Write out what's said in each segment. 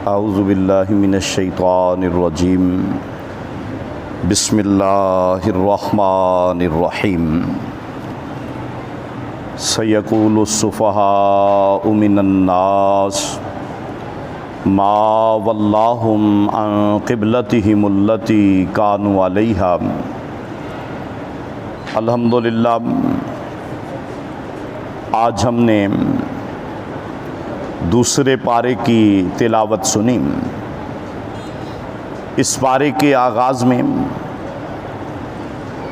आऊज़ुबिल्लाहि मिनश्शैतानिर्रजीम बिस्मिल्लाहिर्रहमानिर्रहीम सयक़ूलुस्सुफ़हाउ मिनन्नास मा वल्लाहुम अन क़िबलतिहिमुल्लती कानू अलैहा। अल्हम्दुलिल्लाह, आज हमने दूसरे पारे की तिलावत सुनी। इस पारे के आगाज़ में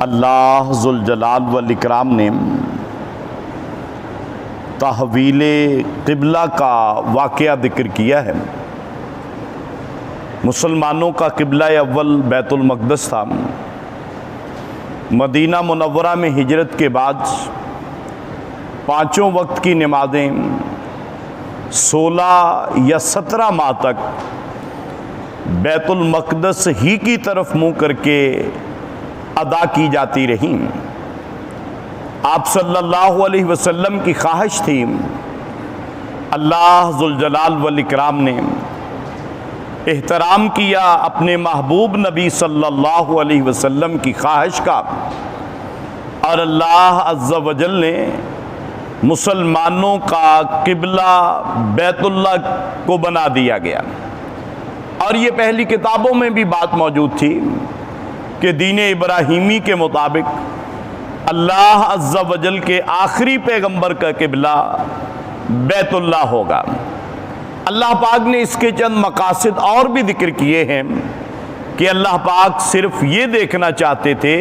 अल्लाह ज़ुल जलाल वल इकराम ने तहवीले क़िबला का वाक़या ज़िक्र किया है। मुसलमानों का क़िबला अव्वल बैतुल मक़दस था। मदीना मुनव्वरा में हिजरत के बाद पाँचों वक्त की नमाज़ें 16 या 17 माह तक बैतुल मक़दस ही की तरफ मुँह करके अदा की जाती रहीं। आप सल्लल्लाहु अलैहि वसल्लम की ख्वाहिश थी, अल्लाह ज़ुल जलाल वल इकराम ने एहतराम किया अपने महबूब नबी सल्लल्लाहु अलैहि वसल्लम की ख्वाहिश का, और अल्लाह अज़्ज़ा वजल ने मुसलमानों का क़िबला बैतुल्लाह को बना दिया गया। और ये पहली किताबों में भी बात मौजूद थी कि दीन इब्राहीमी के मुताबिक अल्लाह अज़्ज़ा वजल के आखिरी पैगंबर का क़िबला बैतुल्लाह होगा। अल्लाह पाक ने इसके चंद मकासद और भी जिक्र किए हैं कि अल्लाह पाक सिर्फ ये देखना चाहते थे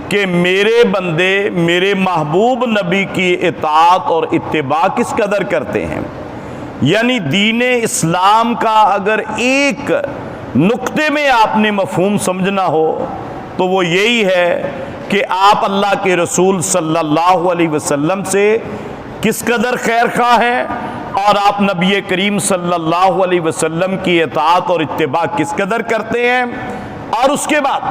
कि मेरे बंदे मेरे महबूब नबी की इताअत और इत्तिबा किस कदर करते हैं। यानी दीन इस्लाम का अगर एक नुक्ते में आपने मफहूम समझना हो तो वो यही है कि आप अल्लाह के रसूल सल्लल्लाहु अलैहि वसल्लम से किस कदर खैर खा हैं और आप नबी करीम सल्लल्लाहु अलैहि वसल्लम की इताअत और इत्तिबा किस कदर करते हैं। और उसके बाद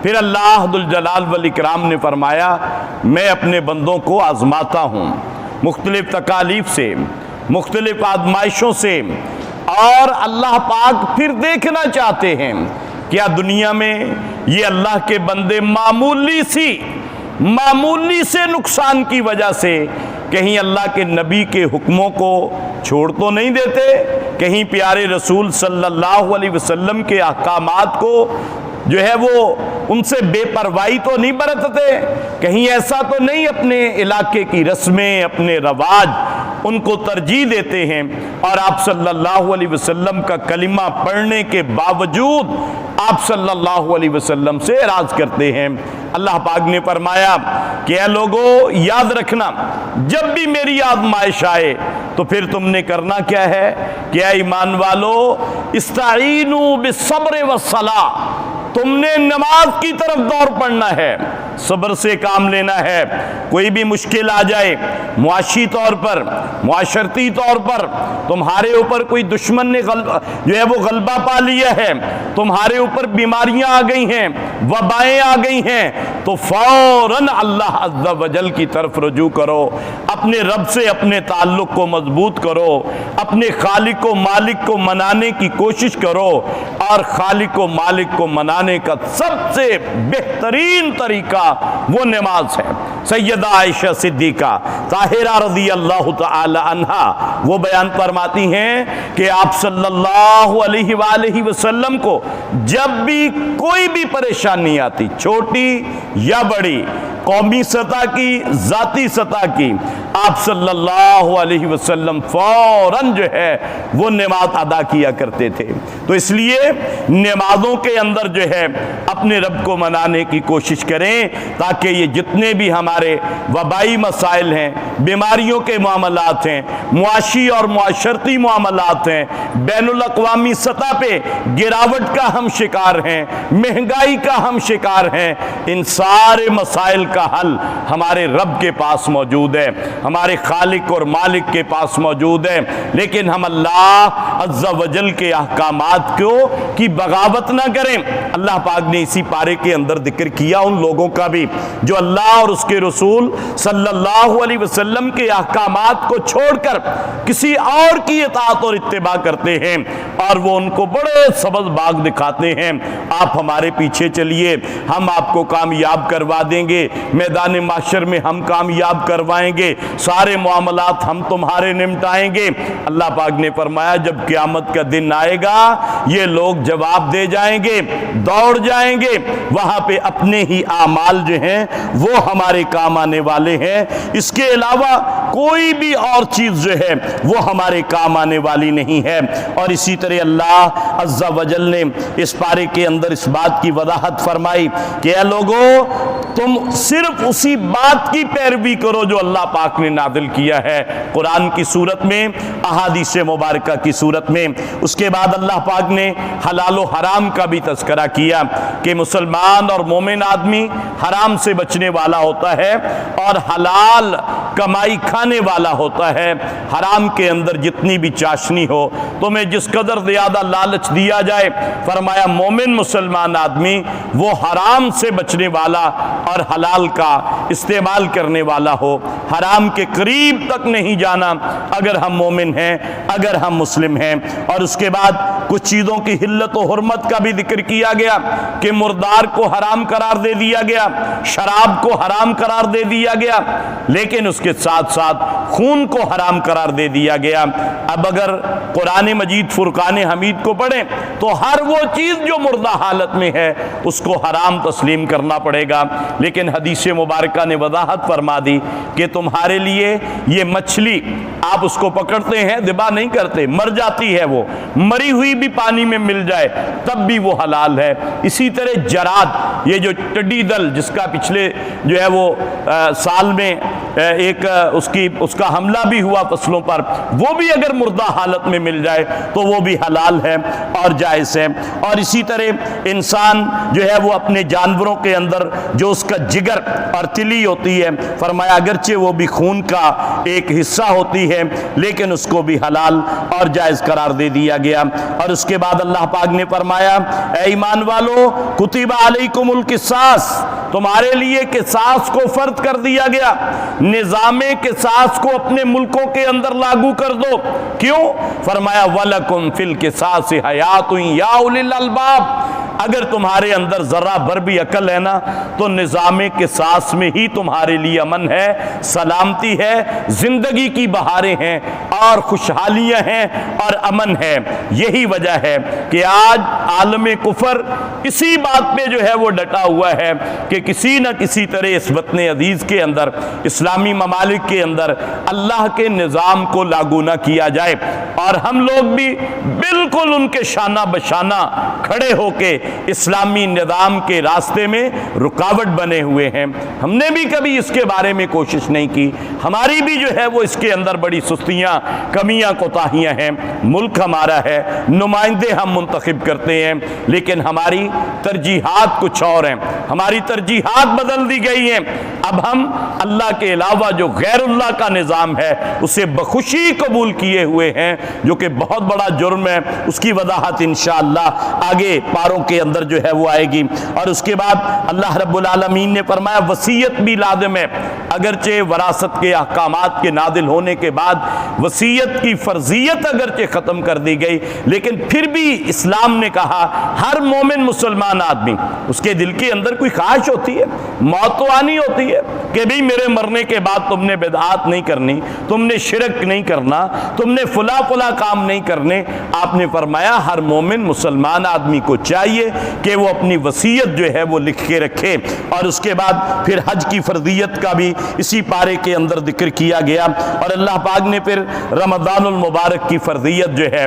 फिर अल्लाह ज़ुल जलाल वल इकराम ने फरमाया, मैं अपने बंदों को आज़माता हूँ मुख्तलिफ तकालीफ से, मुख्तलिफ आजमाइशों से, और अल्लाह पाक फिर देखना चाहते हैं क्या दुनिया में ये अल्लाह के बंदे मामूली से नुकसान की वजह से कहीं अल्लाह के नबी के हुक्मों को छोड़ तो नहीं देते, कहीं प्यारे रसूल सल्लल्लाहु अलैहि वसल्लम के अहकामात को जो है वो उनसे बेपरवाही तो नहीं बरतते, कहीं ऐसा तो नहीं अपने इलाके की रस्में अपने रवाज उनको तरजीह देते हैं। और आप सल्लल्लाहु अलैहि वसल्लम का कलिमा पढ़ने के बावजूद आप सल्लल्लाहु अलैहि वसल्लम से एराज करते हैं। अल्लाह पाक ने फरमाया कि ऐ लोगों, याद रखना जब भी मेरी आज़माइश आए तो फिर तुमने करना क्या है कि ऐ ईमान वालो, इस्ताईनु बिस्सब्र वस्सलाह, तुमने नमाज की तरफ दौड़ पड़ना है, सब्र से काम लेना है। कोई भी मुश्किल आ जाए, मुआशी तौर पर, मुआशरती तौर पर तुम्हारे ऊपर कोई दुश्मन ने जो है वो गलबा पा लिया है, तुम्हारे ऊपर बीमारियां आ गई हैं, वबाएं आ गई हैं, तो फौरन अल्लाह अज़्ज़ा वजल की तरफ रुजू करो, अपने रब से अपने ताल्लुक को मजबूत करो, अपने खालिक को मालिक को मनाने की कोशिश करो। और खालिक को मालिक को मनाने का सबसे बेहतरीन तरीका वो नमाज है। सैयदा आयशा सिद्दीका ताहिरा रज़ी अल्लाह तआला अन्हा वो बयान फरमाती हैं कि आप सल्लल्लाहु अलैहि वसल्लम को जब भी कोई भी परेशानी आती, छोटी या बड़ी, कौमी सतह की, ज़ाती सतह की, आप सल्लल्लाहु अलैहि वसल्लम फौरन जो है वो नमाज अदा किया करते थे। तो इसलिए नमाजों के अंदर जो है अपने रब को मनाने की कोशिश करें, ताकि ये जितने भी हमारे वबाई मसाइल हैं, बीमारियों के मामलात हैं, मुआशी और मुआशरती मामलात हैं, बैनुल अक़वामी सतह पे गिरावट का हम शिकार हैं, महंगाई का हम शिकार हैं, इन सारे मसाइल का हल हमारे रब के पास मौजूद है, हमारे खालिक और मालिक के पास मौजूद है। लेकिन हम अल्लाह अज़्ज़ा वजल के अहकामात को की बगावत ना करें। अल्लाह पाक ने इसी पारे के अंदर जिक्र किया उन लोगों का भी जो अल्लाह और उसके रसूल सल्लल्लाहु अलैहि वसल्लम के अहकामात को छोड़कर किसी और की इताअत और इत्तिबा करते हैं और वो उनको बड़े सबज़ बाग दिखाते हैं। आप हमारे पीछे चलिए, हम आपको कामयाब करवा देंगे, मैदान माशर में हम कामयाब करवाएंगे, सारे मामलात हम तुम्हारे निपटाएंगे। अल्लाह पाक ने फरमाया जब क़यामत का दिन आएगा ये लोग जवाब दे जाएंगे, दौड़ जाएंगे, वहां पे अपने ही आमाल जो हैं वो हमारे काम आने वाले हैं। इसके अलावा कोई भी और चीज जो है वो हमारे काम आने वाली नहीं है। और इसी तरह अल्लाह अज़्ज़ा वजल ने इस पारे के अंदर इस बात की वजाहत फरमाई कि ऐ लोगों, तुम सिर्फ उसी बात की पैरवी करो जो अल्लाह पाक ने नादिल किया है कुरान की सूरत में, अहादीस मुबारक की सूरत में। उसके बाद अल्लाह पाक ने हलाल व हराम का भी तज़किरा किया कि मुसलमान और मोमिन आदमी हराम से बचने वाला होता है और हलाल कमाई खाने वाला होता है। हराम के अंदर जितनी भी चाशनी हो, तुम्हें जिस कदर ज़्यादा लालच दिया जाए, फरमाया मोमिन मुसलमान आदमी वो हराम से बचने वाला और हलाल का इस्तेमाल करने वाला हो, हराम के करीब तक नहीं जाना अगर हम मोमिन हैं, अगर हम मुस्लिम हैं। और उसके बाद कुछ चीज़ों की हिल्लत व हुर्मत का भी जिक्र किया गया कि मुर्दार को हराम करार दे दिया गया, शराब को हराम करार दे दिया गया, लेकिन उसके साथ साथ खून को हराम करार दे दिया गया। अब अगर कुरान मजीद फुरकान हमीद को पढ़ें तो हर वो चीज़ जो मुर्दा हालत में है उसको हराम तस्लीम करना पड़ेगा। लेकिन हदीस मुबारक ने वजाहत फरमा दी कि तुम्हारे लिए ये मछली आप उसको पकड़ते हैं, ज़िबा नहीं करते, मर जाती है, वो मरी हुई भी पानी में मिल जाए तब भी वो हलाल है। इसी तरह जराद, ये जो टिड्डी दल जिसका पिछले जो है वो साल में एक उसका हमला भी हुआ फसलों पर, वो भी अगर मुर्दा हालत में मिल जाए तो वो भी हलाल है और जायज़ है। और इसी तरह इंसान जो है वो अपने जानवरों के अंदर जो उसका जिगर और तिली होती है, फरमाया अगरचे वो भी खून का एक हिस्सा होती है लेकिन उसको भी हलाल और जायज़ करार दे दिया गया। और उसके बाद अल्लाह पाक ने फरमाया ऐ ईमान वालो कुतिबा अलैकुमुल किसास, तुम्हारे लिए किसास को फर्ज कर दिया गया, निज़ामे किसास को अपने मुल्कों के अंदर लागू कर दो। क्यों? फरमाया वलकुम फिल किसास हयातुन या उलिल अलबाब, अगर तुम्हारे अंदर जरा भर भी अकल है ना तो निज़ामे किसास में ही तुम्हारे लिए अमन है, सलामती है, जिंदगी की बहारें हैं और खुशहालियां हैं और अमन है। यही वजह है कि आज आलम कुफर इसी बात पे जो है वो डटा हुआ है कि किसी न किसी तरह इस वतन अजीज के अंदर, इस्लामी ममालिक के अंदर अल्लाह के निज़ाम को लागू ना किया जाए। और हम लोग भी बिल्कुल उनके शाना बशाना खड़े होके इस्लामी निज़ाम के रास्ते में रुकावट बने हुए हैं। हमने भी कभी इसके बारे में कोशिश नहीं की, हमारी भी जो है वो इसके अंदर बड़ी सुस्तियां, कमियां, कोताहियां हैं। मुल्क हमारा है, नुमाइंदे हम मुंतखब करते हैं, लेकिन हमारी तरजीहात कुछ और हैं, हमारी तरजीहात बदल दी गई हैं। अब हम अल्लाह के अलावा जो गैरुल्लाह का निज़ाम है उसे बखुशी कबूल किए हुए हैं, जो कि बहुत बड़ा जुर्म है। उसकी वजाहत इंशाअल्लाह आगे पारों के अंदर जो है वो आएगी। और उसके बाद अल्लाह रब्बुल आलमीन ने फरमाया वसीयत भी लाज़िम है, अगरचे वरासत के अहकामात के नादिल होने के बाद वसीयत की फर्जियत अगरचे ख़त्म कर दी गई, लेकिन फिर भी इस्लाम ने कहा हर मोमिन मुसलमान आदमी, उसके दिल के अंदर कोई ख्वाहिश होती है, मौत तो आनी होती है कि भाई मेरे मरने के बाद तुमने बिदआत नहीं करनी, तुमने शिरक नहीं करना, तुमने फुला फुला काम नहीं करने। आपने फरमाया हर मोमिन मुसलमान आदमी को चाहिए कि वो अपनी वसीयत जो है वो लिख के रखे। और उसके बाद फिर हज की फर्जियत का भी इसी पारे के अंदर जिक्र किया गया। और अल्लाह पाक ने फिर रमज़ानुल मुबारक की फर्जियत जो है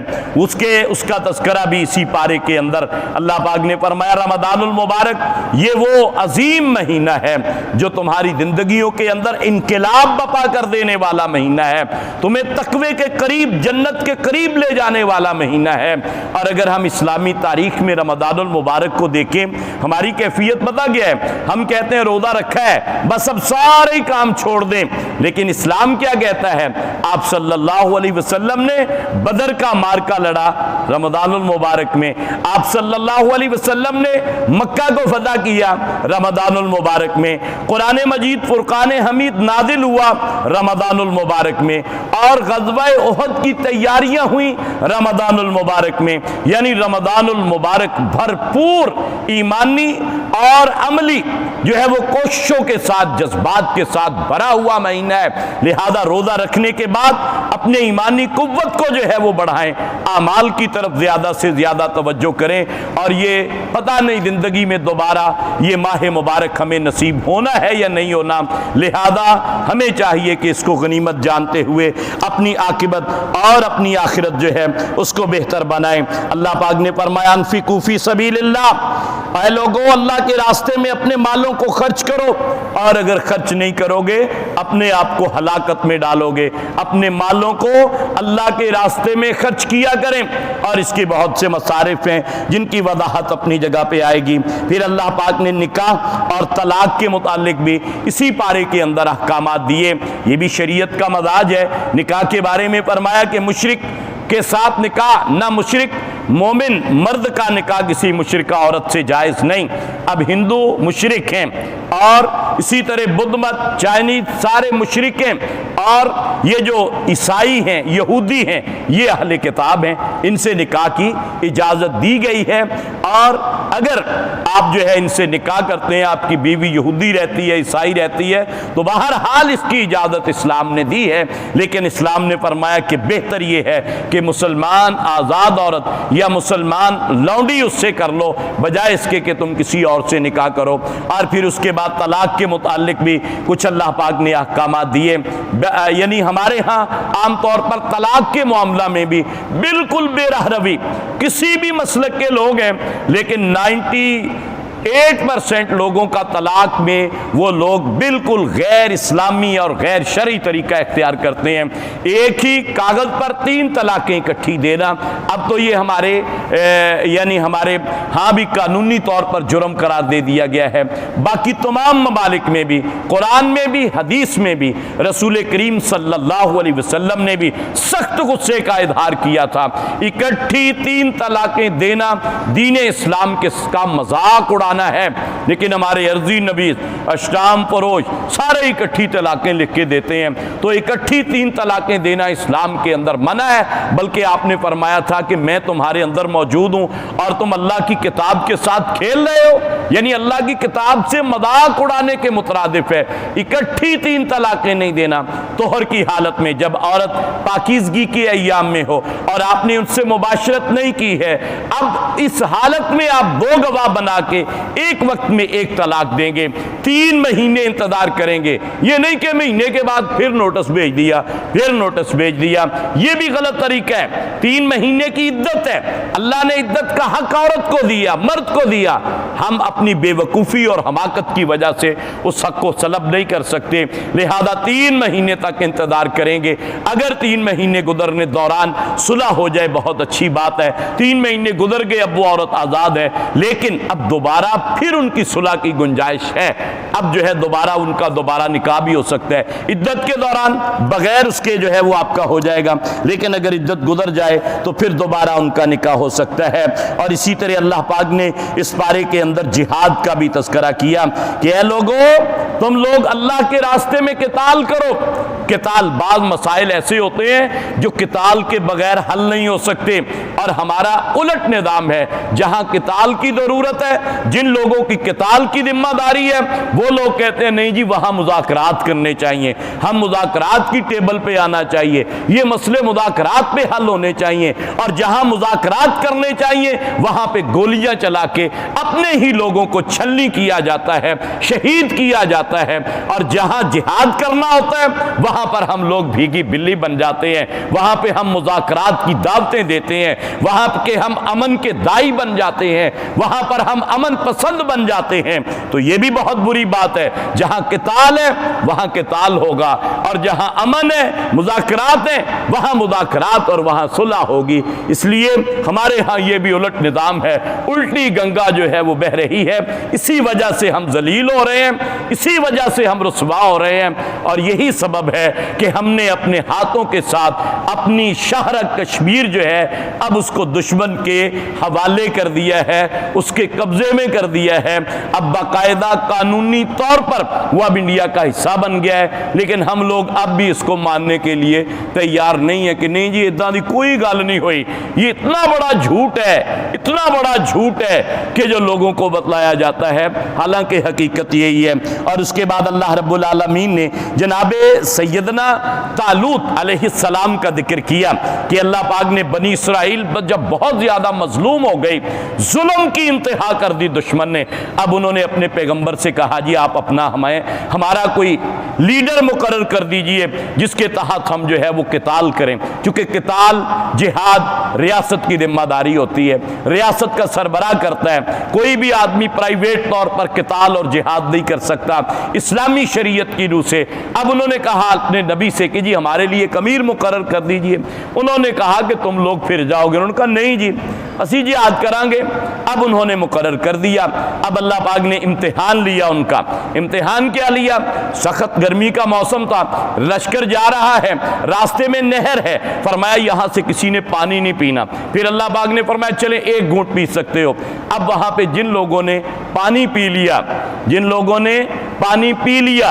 उसका तज़किरा भी इसी पारे के अंदर अल्लाह पाक ने फरमाया रमज़ानुल मुबारक ये वो अजीम महीना है जो तुम्हारी जिंदगियों के अंदर इनकलाब बपा कर देने वाला महीना है, तुम्हें तकवे के करीब, जन्नत के करीब ले जाने वाला महीना है। और अगर हम इस्लामी तारीख में रमज़ानुल मुबारक को देखें, हमारी कैफियत पता क्या है? हम कहते हैं रोज़ा रखा है, बस अब सारे ही काम छोड़ दें। लेकिन इस्लाम क्या कहता है? आप सल्लल्लाहु अलैहि वसल्लम ने बदर का मार्का लड़ा रमज़ानुल मुबारक में, आप सल्लल्लाहु अलैहि वसल्लम ने मक्का को फतह किया रमज़ानुल मुबारक में, कुरान मजीद फुरकान हमीद नाजिल हुआ रमज़ानुल मुबारक में, और ग़ज़वा उहद की तैयारियां हुई रमज़ानुल मुबारक में। यानी रमज़ानुल मुबारक भरपूर ईमानी और अमली जो है वो कोशिशों के साथ, जज्बात के साथ भरा हुआ महीना है। लिहाजा रोज़ा रखने के बाद अपने ईमानी कुव्वत को जो है वो बढ़ाएं, आमाल की तरफ ज़्यादा से ज़्यादा तवज्जो करें। और ये पता नहीं ज़िंदगी में दोबारा ये माह मुबारक हमें नसीब होना है या नहीं होना, लिहाजा हमें चाहिए कि इसको गनीमत जानते हुए अपनी आकिबत और अपनी आखिरत जो है उसको बेहतर बनाएं। अल्लाह पाक ने फरमाया अनफिकू फी सबीलिल्लाह, ऐ लोगों अल्लाह के रास्ते में अपने मालों को खर्च करो, और अगर खर्च नहीं करोगे अपने आप को हलाकत में डालोगे। अपने मालों को अल्लाह के रास्ते में खर्च किया करें, और इसके बहुत से मसारिफ हैं जिनकी वजाहत अपनी जगह पे आएगी। फिर अल्लाह पाक ने निकाह और तलाक के मुतालिक भी इसी पारे के अंदर अहकामात दिए। ये भी शरीयत का मजाज है। निकाह के बारे में फरमाया कि मुशरिक के साथ निकाह, ना मुशरिक मोमिन मर्द का निकाह किसी मुशरिका औरत से जायज़ नहीं। अब हिंदू मुशरिक हैं, और इसी तरह बुद्ध मत, चाइनीज सारे मुशरिक हैं, और ये जो ईसाई हैं, यहूदी हैं, ये अहले किताब हैं, इनसे निकाह की इजाज़त दी गई है। और अगर आप जो है इनसे निकाह करते हैं, आपकी बीवी यहूदी रहती है, ईसाई रहती है, तो बहरहाल इसकी इजाज़त इस्लाम ने दी है। लेकिन इस्लाम ने फरमाया कि बेहतर ये है कि मुसलमान आज़ाद औरत या मुसलमान लौंडी उससे कर लो, बजाय इसके कि तुम किसी और से निकाह करो। और फिर उसके बाद तलाक के मुतालिक भी कुछ अल्लाह पाक ने अहकामात दिए। यानी हमारे यहाँ आमतौर पर तलाक के मामला में भी बिल्कुल बेरहरवी, किसी भी मसलक के लोग हैं, लेकिन 98% लोगों का तलाक में वो लोग बिल्कुल गैर इस्लामी और गैर शरई तरीका इख्तियार करते हैं। एक ही कागज़ पर 3 तलाक़ें इकट्ठी देना, अब तो ये हमारे यानी हमारे हाँ भी कानूनी तौर पर जुर्म करार दे दिया गया है। बाकी तमाम ममालिक में भी, कुरान में भी, हदीस में भी रसूल करीम सल्लल्लाहु अलैहि वसल्लम ने भी सख्त गुस्से का इजहार किया था। इकट्ठी 3 तलाक़ें देना दीन इस्लाम के का मजाक उड़ाना है। लेकिन हमारे अर्जी नबी अश्ताम फरोश सारे इकट्ठी तलाक़ें लिख के देते हैं। तो इकट्ठी 3 तलाक़ें देना इस्लाम के अंदर मना है। बल्कि आपने फरमाया था कि मैं तुम्हारे अंदर मौजूद हूँ और तुम अल्लाह की किताब के साथ खेल रहे हो, यानी अल्लाह की किताब से मजाक उड़ाने के मुतरादिफ है। इकट्ठी 3 तलाक़ें नहीं देना तोहर की हालत में, जब औरत पाकीज़गी के अय्याम में हो और आपने उनसे मुबाशरत नहीं की है। अब इस हालत में आप 2 गवाह बना के एक वक्त में 1 तलाक देंगे, 3 महीने इंतजार करेंगे। ये नहीं कि महीने के बाद फिर नोटिस भेज दिया, फिर नोटिस भेज दिया, ये भी गलत तरीका है। 3 महीने की इद्दत है, अल्लाह ने इद्दत का हक औरत को दिया, मर्द को दिया। हम अपनी बेवकूफ़ी और हमाकत की वजह से उस हक को सलब नहीं कर सकते, लिहाजा 3 महीने तक इंतजार करेंगे। अगर 3 महीने गुजरने दौरान सुलह हो जाए बहुत अच्छी बात है। 3 महीने गुजर गए, अब वो औरत आज़ाद है, लेकिन अब दोबारा फिर उनकी सुलह की गुंजाइश है। अब जो है दोबारा निकाह भी हो सकता है। इद्दत के दौरान बगैर उसके जो है वो आपका हो जाएगा, लेकिन अगर इद्दत गुजर जाए तो फिर दोबारा उनका निकाह हो सकता है। और इसी तरह अल्लाह पाक ने इस पारे के अंदर जिहाद का भी तज़किरा किया कि ऐ लोगों, तुम लोग अल्लाह के रास्ते में किताल करो। किताल, बाज़ मसाइल ऐसे होते हैं जो किताल के बगैर हल नहीं हो सकते, और हमारा उलट निज़ाम है। जहां किताल की ज़रूरत है, जिन लोगों की किताल की जिम्मेदारी है, वो लोग कहते हैं नहीं जी वहां मुज़ाकरात करने चाहिए, हम मुज़ाकरात की टेबल पे आना चाहिए, ये मसले मुज़ाकरात पे हल होने चाहिए। और जहां मुज़ाकरात करने चाहिए वहां पे गोलियां चला के अपने ही लोगों को छलनी किया जाता है, शहीद किया जाता है। और जहां जिहाद करना होता है वहां वहां पर हम लोग भीगी बिल्ली बन जाते हैं, वहां पे हम मुज़ाकरात की दावतें देते हैं, वहां के हम अमन के दाई बन जाते हैं, वहां पर हम अमन पसंद बन जाते हैं। तो ये भी बहुत बुरी बात है। जहां किताल है वहां किताल होगा, और जहां अमन है, मुज़ाकरात है, वहां मुज़ाकरात और वहां सुलह होगी। इसलिए हमारे यहाँ ये भी उलट निज़ाम है, उल्टी गंगा जो है वो बह रही है। इसी वजह से हम जलील हो रहे हैं, इसी वजह से हम रुसवा हो रहे हैं, और यही सबब है कि हमने अपने हाथों के साथ अपनी शहर कश्मीर जो है अब उसको दुश्मन के हवाले कर दिया है, उसके कब्जे में कर दिया है। अब बाकायदा कानूनी तौर पर वो अब इंडिया का हिस्सा बन गया है, लेकिन हम लोग अब भी इसको मानने के लिए तैयार नहीं है कि नहीं जी इतना दी कोई गल नहीं हुई। ये इतना बड़ा झूठ है, इतना बड़ा झूठ है कि जो लोगों को बतलाया जाता है, हालांकि हकीकत यही है। और उसके बाद अल्लाह रब्बुल आलमीन ने जनाबे सैयदना तालूत अलैहिस्सलाम का जिक्र किया कि अल्लाह पाक ने बनी इसराइल जब बहुत ज्यादा मजलूम हो गई, जुल्म की इंतहा कर दी दुश्मन ने, अब उन्होंने अपने पैगंबर से कहा जी आप अपना हमारा कोई लीडर मुकर्रर कर दीजिए जिसके तहत हम जो है वो किताल करें, क्योंकि किताल जिहाद रियासत की जिम्मेदारी होती है, रियासत का सरबराह करता है। कोई भी आदमी प्राइवेट तौर पर किताल और जिहाद नहीं कर सकता इस्लामी शरीयत की रूह से। अब उन्होंने कहा अपने नबी से कि जी हमारे लिए एक अमीर मुकर्रर कर दीजिए। उन्होंने कहा कि तुम लोग फिर जाओगे, उन्होंने कहा नहीं जी असी जिहाद करांगे। अब उन्होंने मुकर्रर कर दिया। अब अल्लाह पाक ने इम्तिहान लिया उनका। इम्तिहान क्या लिया? सख्त गर्मी का मौसम था, लश्कर जा रहा है, रास्ते में नहर है, फरमाया यहां से किसी ने पानी नहीं पीना। फिर अल्लाह पाक ने फरमाया चले एक घूंट पी सकते हो। अब वहां पे जिन लोगों ने पानी पी लिया, जिन लोगों ने पानी पी लिया,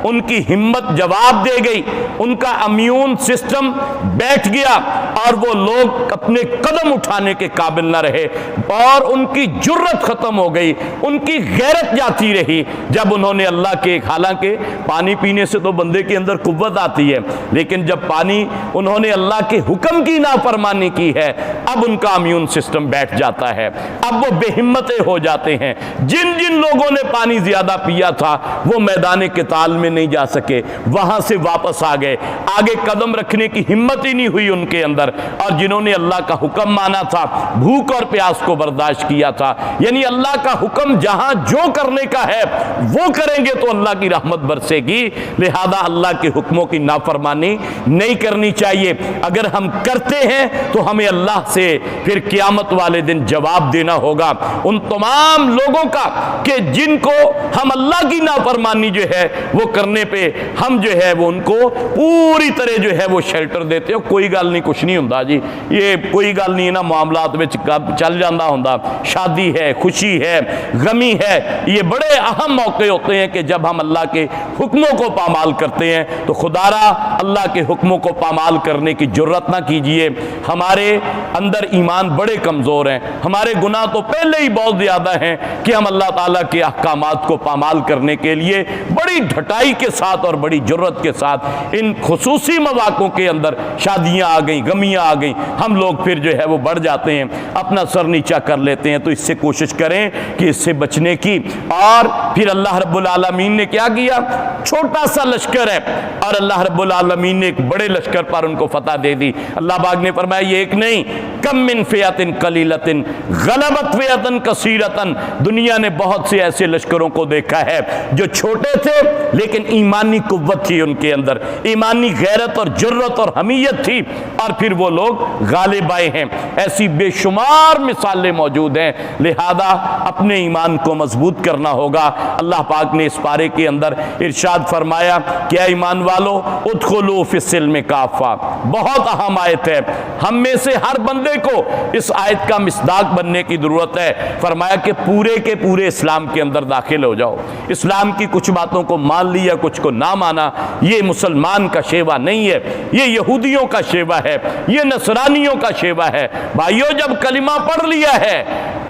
उनकी हिम्मत जवाब दे गई, उनका इम्यून सिस्टम बैठ गया और वो लोग अपने कदम उठाने के काबिल न रहे और उनकी जुर्रत खत्म हो गई, उनकी गैरत जाती रही जब उन्होंने अल्लाह के, हालांकि पानी पीने से तो बंदे के अंदर कुव्वत आती है, लेकिन जब पानी उन्होंने अल्लाह के हुक्म की नाफरमानी की है, अब उनका इम्यून सिस्टम बैठ जाता है, अब वो बेहिम्मते हो जाते हैं। जिन जिन लोगों ने पानी ज्यादा पिया था वो मैदान किताल में नहीं जा सके, वहां से वापस आ गए, आगे कदम रखने की हिम्मत ही नहीं हुई उनके अंदर। और जिन्होंने अल्लाह का हुक्म माना था, भूख और प्यास को बर्दाश्त किया था, यानी अल्लाह का हुक्म जहां जो करने का है वो करेंगे तो अल्लाह की रहमत बरसेगी, लिहाजा अल्लाह के हुक्मों की नाफरमानी नहीं करनी चाहिए। अगर हम करते हैं तो हमें अल्लाह से फिर क़यामत वाले दिन जवाब देना होगा उन तमाम लोगों का कि जिनको हम अल्लाह की नाफरमानी जो है वो करने पे हम जो है वो उनको पूरी तरह जो है वो शेल्टर देते हो। कोई गल नहीं, कुछ नहीं होता जी, ये कोई गल नहीं ना, मामलात में चल जाता होंदा। शादी है, खुशी है, गमी है, ये बड़े अहम मौके होते हैं कि जब हम अल्लाह के हुक्मों को पामाल करते हैं। तो खुदारा अल्लाह के हुक्मों को पामाल करने की जुर्रत ना कीजिए। हमारे अंदर ईमान बड़े कमज़ोर हैं, हमारे गुनाह तो पहले ही बहुत ज़्यादा हैं कि हम अल्लाह ताला के अहकामात को पामाल करने के लिए बड़ी ढटाई के साथ और बड़ी जुर्रत के साथ इन खुसूसी मौक़ों के अंदर, शादियाँ आ गई, गमियाँ आ गई, हम लोग फिर जो है वो बढ़ जाते हैं, अपना सर नीचा कर लेते हैं। तो इससे कोशिश करें कि इससे बचने की। और फिर अल्लाह रब्बुल आलमीन ने क्या किया? छोटा सा लश्कर है और अल्लाह रब्बुल आलमीन ने एक बड़े लश्कर पर उनको फतह दे दी। अल्लाह पाक ने फरमाया ये एक नहीं, कम मिन फियतिन कलीलतिन गलबत फियतन कसीरतन। दुनिया ने बहुत से ऐसे लश्करों को देखा है जो छोटे थे लेकिन ईमानी कुव्वत थी उनके अंदर, ईमानी गैरत और जुर्रत और हमीयत थी, और फिर वो लोग गालिब आए हैं। ऐसी बेशुमार मिसालें मौजूद हैं। लिहाजा अपने ईमान को मजबूत करना होगा। अल्लाह पाक ने इस पारे के अंदर इरशाद फरमाया क्या ईमान वालो उदखुलू फिस्सिल्म काफा। बहुत अहम आयत है, हम में से हर बंदे को इस आयत का मिसदाक बनने की जरूरत है। फरमाया कि पूरे के पूरे इस्लाम के अंदर दाखिल हो जाओ। इस्लाम की कुछ बातों को मान लिया, कुछ को ना माना, ये मुसलमान का शेवा नहीं है, ये यहूदियों का शेवा है, ये नसरानियों का शेवा है। भाइयों जब कलिमा पढ़ लिया है,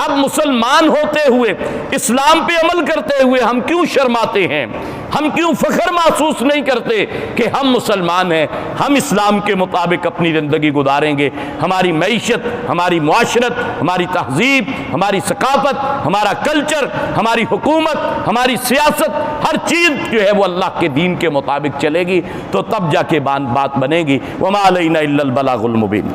अब मुसलमान होते हुए, इस्लाम पे अमल करते हुए हम क्यों शर्माते हैं? हम क्यों फ़ख्र महसूस नहीं करते कि हम मुसलमान हैं, हम इस्लाम के मुताबिक अपनी ज़िंदगी गुजारेंगे। हमारी मईशत, हमारी मुआशरत, हमारी तहजीब, हमारी सकाफत, हमारा कल्चर, हमारी हुकूमत, हमारी सियासत, हर चीज़ जो है वो अल्लाह के दीन के मुताबिक चलेगी, तो तब जाके बात बनेगी। वमा अलैना इल्लल बलागुल मुबीन।